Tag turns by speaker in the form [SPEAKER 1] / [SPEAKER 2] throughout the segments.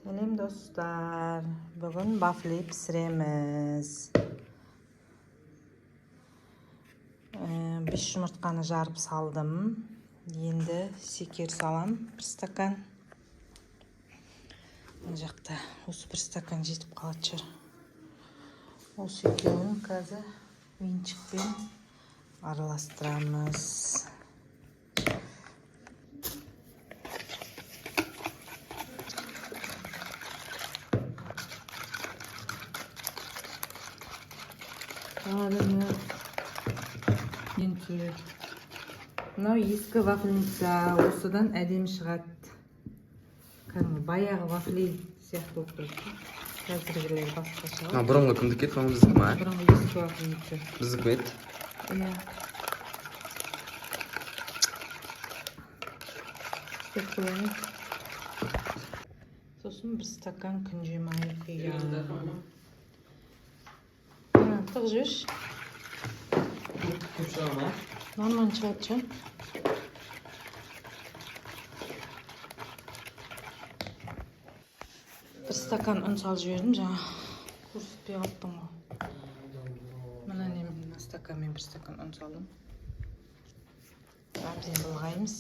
[SPEAKER 1] Selam dostlar. Bugün bafli pişiremiz. 5 yumurtqani jarıp saldım. Endi şeker salam 1 stakan. Bu жақта осы 1 stakan жетіп қалады шығар. Осы екеуін қазір венчикпен араластырамыз. Мынау ескі вафельница, осыдан әдемі шығады. Кәдімгі баяғы вафли сияқты болып тұрады. Қазіргілер басқаша.
[SPEAKER 2] Бұрынғы кімдікі еді, біздікі ме?
[SPEAKER 1] Бұрынғы ескі вафельница.
[SPEAKER 2] Біздікі ме еді?
[SPEAKER 1] Иә. Істеп қоямыз. Сосын 1 стакан күнжі майы құйған. Тығып жіберші. Нормально шығады жан. Bir stakan un salып жібердім, жаңа көрсетпей қалыптым ғой. Мына мына стаканмен 1 стакан un салдым. Әбден былғаймыз.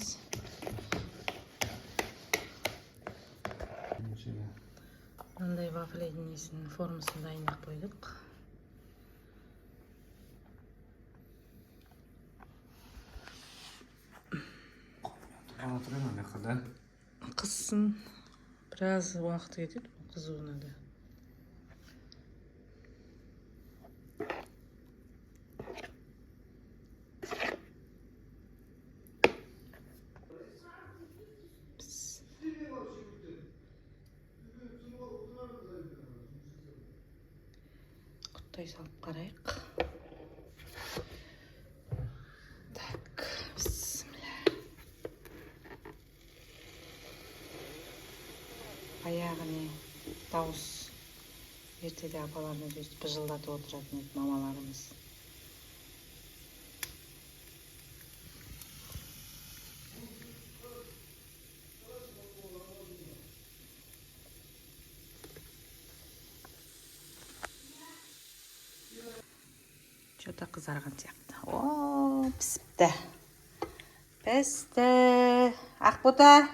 [SPEAKER 1] Мындай вафельдің несін формасын дайындап қойдық. Қызсын біраз уақыт кетеді қызуына да. Құттай салып қарайық. Аяғыне дауыс ертеде апаларымыз өстіп быжылдатып отыратын еді мамаларымыз. Что-то қызарған сияқты. О, пісіпті. Пісті. Ақбота.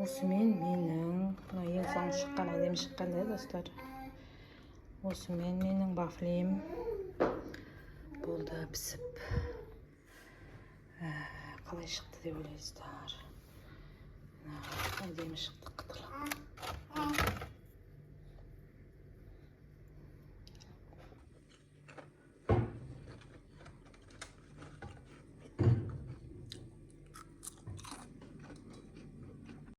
[SPEAKER 1] Осымен менің, ең соңғы шыққан, әдемі шыққан да достар. Осымен менің вафлим болды пісіп. Қалай шықты деп ойлайсыздар. Әдемі шықты, қытырлап.